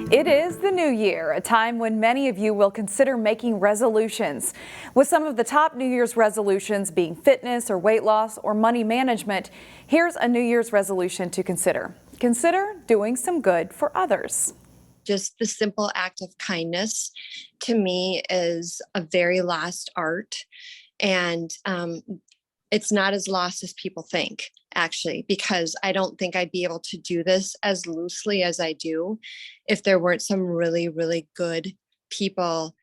It is the new year, a time when many of you will consider making resolutions. With some of the top New Year's resolutions being fitness or weight loss or money management, here's a New Year's resolution to consider. Consider doing some good for others. Just the simple act of kindness to me is a very lost art. And it's not as lost as people think, actually, because I don't think I'd be able to do this as loosely as I do if there weren't some really, really good people.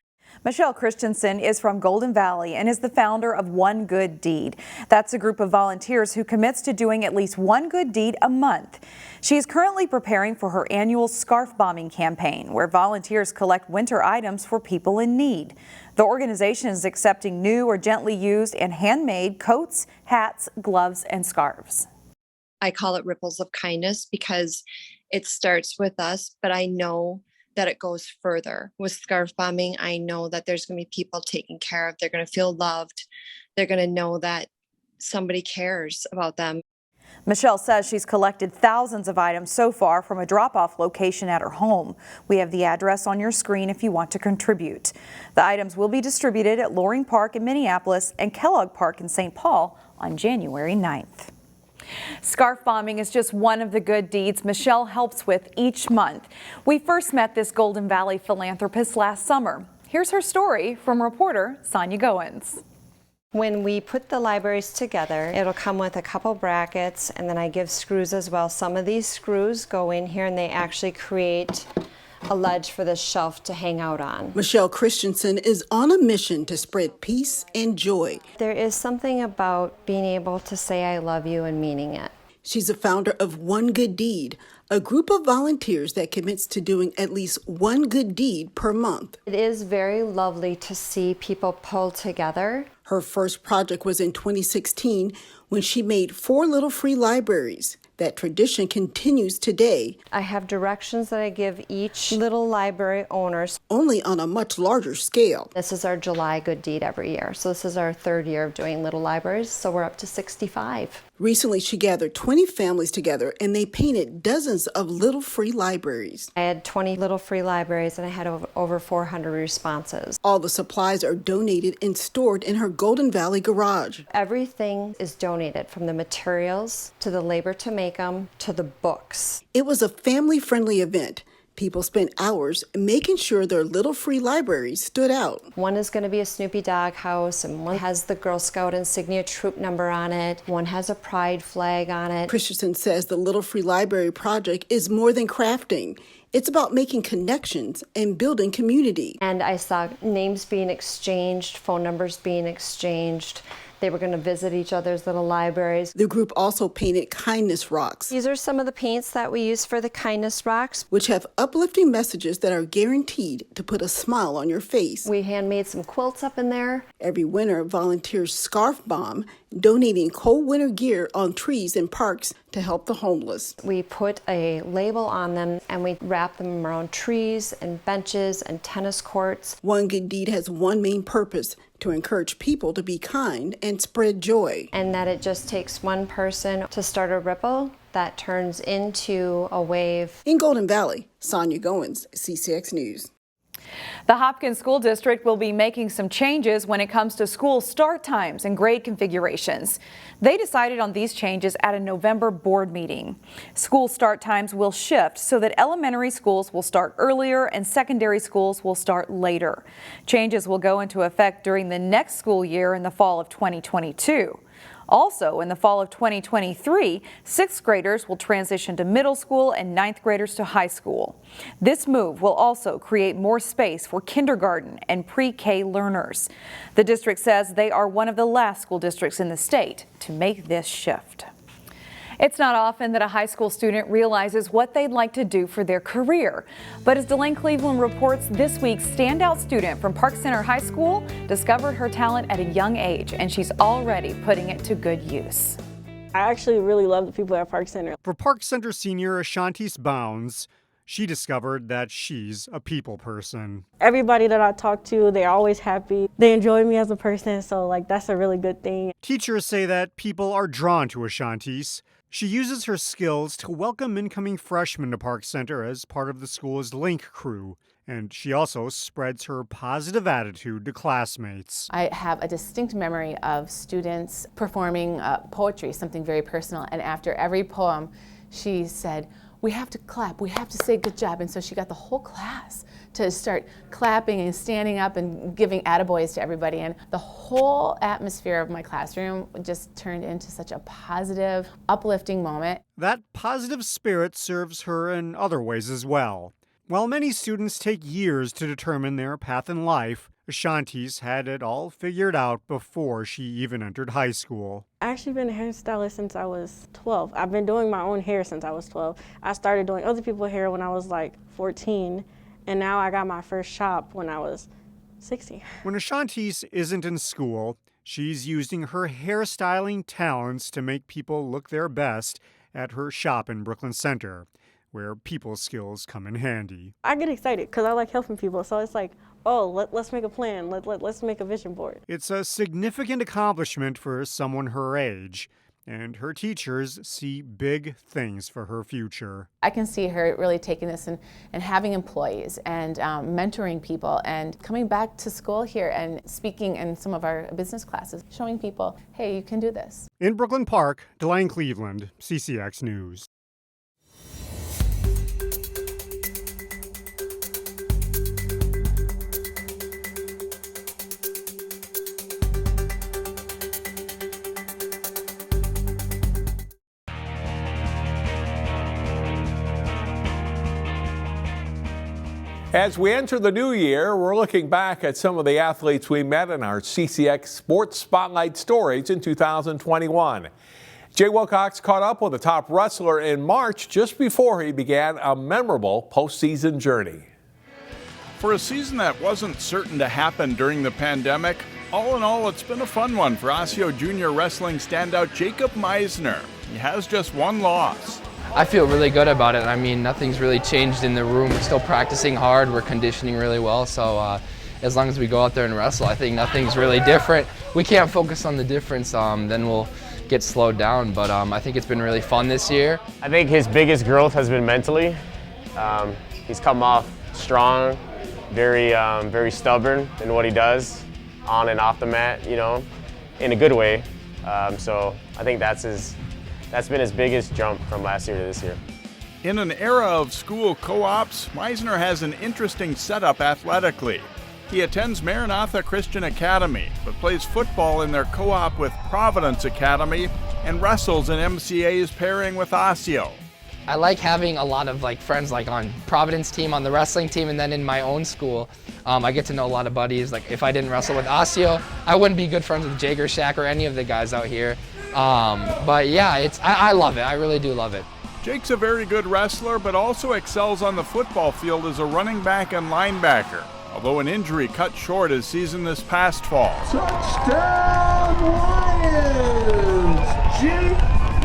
Michelle Christensen is from Golden Valley and is the founder of One Good Deed. That's a group of volunteers who commits to doing at least one good deed a month. She is currently preparing for her annual scarf bombing campaign, where volunteers collect winter items for people in need. The organization is accepting new or gently used and handmade coats, hats, gloves, and scarves. I call it ripples of kindness because it starts with us, but I know that it goes further. With scarf bombing, I know that there's going to be people taken care of. They're going to feel loved. They're going to know that somebody cares about them. Michelle says she's collected thousands of items so far from a drop-off location at her home. We have the address on your screen if you want to contribute. The items will be distributed at Loring Park in Minneapolis and Kellogg Park in St. Paul on January 9th. Scarf bombing is just one of the good deeds Michelle helps with each month. We first met this Golden Valley philanthropist last summer. Here's her story from reporter Sonia Goins. When we put the libraries together, it'll come with a couple brackets, and then I give screws as well. Some of these screws go in here and they actually create a ledge for the shelf to hang out on. Michelle Christensen is on a mission to spread peace and joy. There is something about being able to say I love you and meaning it. She's a founder of One Good Deed, a group of volunteers that commits to doing at least one good deed per month. It is very lovely to see people pull together. Her first project was in 2016 when she made 4 little free libraries. That tradition continues today. I have directions that I give each little library owners. Only on a much larger scale. This is our July good deed every year. So this is our 3rd year of doing little libraries. So we're up to 65. Recently, she gathered 20 families together and they painted dozens of little free libraries. I had 20 little free libraries and I had over 400 responses. All the supplies are donated and stored in her Golden Valley garage. Everything is donated, from the materials to the labor to make them to the books. It was a family-friendly event. People spent hours making sure their little free libraries stood out. One is going to be a Snoopy dog house, and one has the Girl Scout insignia troop number on it. One has a pride flag on it. Christensen says the Little Free Library project is more than crafting. It's about making connections and building community. And I saw names being exchanged, phone numbers being exchanged. They were going to visit each other's little libraries. The group also painted kindness rocks. These are some of the paints that we use for the kindness rocks, which have uplifting messages that are guaranteed to put a smile on your face. We handmade some quilts up in there. Every winter, volunteers scarf bomb, donating cold winter gear on trees in parks to help the homeless. We put a label on them and we wrap them around trees and benches and tennis courts. One Good Deed has one main purpose: to encourage people to be kind and spread joy. And that it just takes one person to start a ripple that turns into a wave. In Golden Valley, Sonia Goins, CCX News. The Hopkins School District will be making some changes when it comes to school start times and grade configurations. They decided on these changes at a November board meeting. School start times will shift so that elementary schools will start earlier and secondary schools will start later. Changes will go into effect during the next school year in the fall of 2022. Also, in the fall of 2023, 6th graders will transition to middle school and 9th graders to high school. This move will also create more space for kindergarten and pre-K learners. The district says they are one of the last school districts in the state to make this shift. It's not often that a high school student realizes what they'd like to do for their career. But as Delane Cleveland reports, this week's standout student from Park Center High School discovered her talent at a young age, and she's already putting it to good use. I actually really love the people at Park Center. For Park Center senior Ashuntes Bounds, she discovered that she's a people person. Everybody that I talk to, they're always happy. They enjoy me as a person, so that's a really good thing. Teachers say that people are drawn to Ashuntes. She uses her skills to welcome incoming freshmen to Park Center as part of the school's Link crew. And she also spreads her positive attitude to classmates. I have a distinct memory of students performing poetry, something very personal, and after every poem, she said, "We have to clap, we have to say good job," and so she got the whole class to start clapping and standing up and giving attaboys to everybody, and the whole atmosphere of my classroom just turned into such a positive, uplifting moment. That positive spirit serves her in other ways as well. While many students take years to determine their path in life, Ashuntes had it all figured out before she even entered high school. I've actually been a hairstylist since I was 12. I've been doing my own hair since I was 12. I started doing other people's hair when I was 14, and now I got my first shop when I was 16. When Ashuntes isn't in school, she's using her hairstyling talents to make people look their best at her shop in Brooklyn Center, where people skills come in handy. I get excited because I like helping people, so it's let's make a plan, let's make a vision board. It's a significant accomplishment for someone her age, and her teachers see big things for her future. I can see her really taking this and having employees and mentoring people and coming back to school here and speaking in some of our business classes, showing people, hey, you can do this. In Brooklyn Park, Delane Cleveland, CCX News. As we enter the new year, we're looking back at some of the athletes we met in our CCX Sports Spotlight stories in 2021. Jay Wilcox caught up with a top wrestler in March just before he began a memorable postseason journey. For a season that wasn't certain to happen during the pandemic, all in all, it's been a fun one for Osseo Junior Wrestling standout Jacob Meissner. He has just one loss. I feel really good about it. I mean, nothing's really changed in the room. We're still practicing hard. We're conditioning really well. So as long as we go out there and wrestle, I think nothing's really different. We can't focus on the difference, then we'll get slowed down. But I think it's been really fun this year. I think his biggest growth has been mentally. He's come off strong, very stubborn in what he does, on and off the mat, in a good way. So I think that's been his biggest jump from last year to this year. In an era of school co-ops, Meissner has an interesting setup athletically. He attends Maranatha Christian Academy, but plays football in their co-op with Providence Academy and wrestles in MCA's pairing with Osseo. I like having a lot of friends on Providence team, on the wrestling team, and then in my own school. I get to know a lot of buddies. If I didn't wrestle with Osseo, I wouldn't be good friends with Jager Shack or any of the guys out here. But yeah, I love it. I really do love it. Jake's a very good wrestler, but also excels on the football field as a running back and linebacker, although an injury cut short his season this past fall. Touchdown Lions! Jake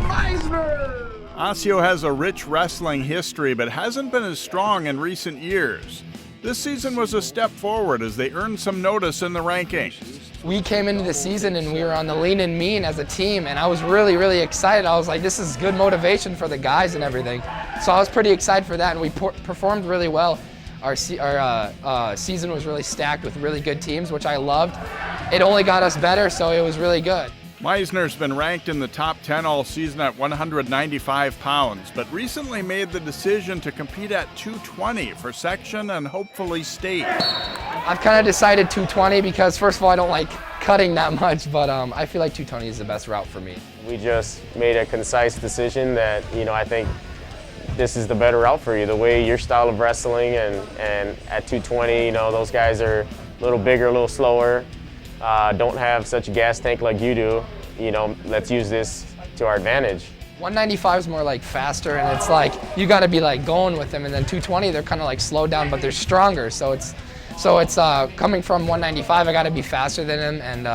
Meissner! Osseo has a rich wrestling history, but hasn't been as strong in recent years. This season was a step forward as they earned some notice in the rankings. We came into the season and we were on the lean and mean as a team, and I was really, really excited. I was like, this is good motivation for the guys and everything. So I was pretty excited for that, and we performed really well. Our season was really stacked with really good teams, which I loved. It only got us better, so it was really good. Meissner's been ranked in the top 10 all season at 195 pounds, but recently made the decision to compete at 220 for section and hopefully state. I've kind of decided 220 because, first of all, I don't like cutting that much, but I feel like 220 is the best route for me. We just made a concise decision that, I think this is the better route for you, the way your style of wrestling, and at 220, those guys are a little bigger, a little slower, don't have such a gas tank like you do. Let's use this to our advantage. 195 is more faster, and it's you got to be going with them, and then 220 they're kind of slowed down, but they're stronger. So it's coming from 195, I got to be faster than them, and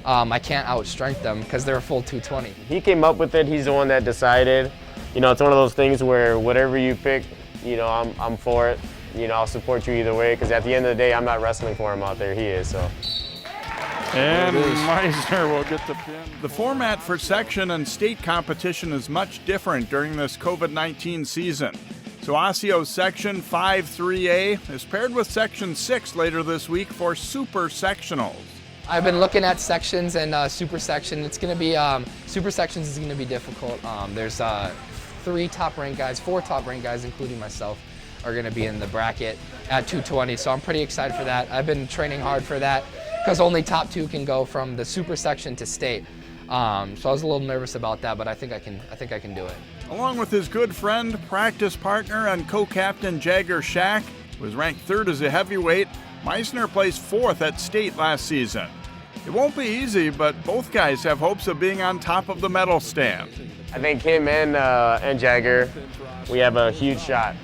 I can't outstrength them because they're a full 220. He came up with it. He's the one that decided. It's one of those things where whatever you pick you know, I'm for it. You know, I'll support you either way, because at the end of the day, I'm not wrestling for him out there, he is, so. And Meissner will get the pin. The format for section and state competition is much different during this COVID-19 season. So Osseo's Section 5-3A is paired with Section 6 later this week for Super Sectionals. I've been looking at sections and super section. It's going to be, super sections is going to be difficult. There's 4 top-ranked guys, including myself, are going to be in the bracket at 220. So I'm pretty excited for that. I've been training hard for that because only top 2 can go from the super section to state. So I was a little nervous about that, but I think I can do it. Along with his good friend, practice partner, and co-captain Jagger Shack, who was ranked 3rd as a heavyweight, Meissner placed 4th at state last season. It won't be easy, but both guys have hopes of being on top of the medal stand. I think him and Jagger, we have a huge shot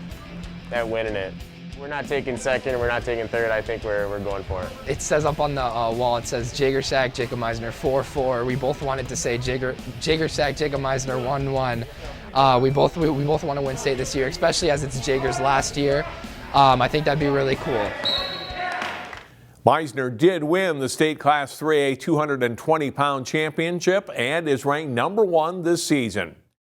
at winning it. We're not taking 2nd, we're not taking 3rd. I think we're going for it. It says up on the wall, it says Jagger Shack, Jacob Meissner 4-4. We both wanted to say Jagger Shack, Jacob Meissner 1-1. We both want to win state this year, especially as it's Jagger's last year. I think that'd be really cool. Meissner did win the state Class 3A 220-pound championship and is ranked #1 this season.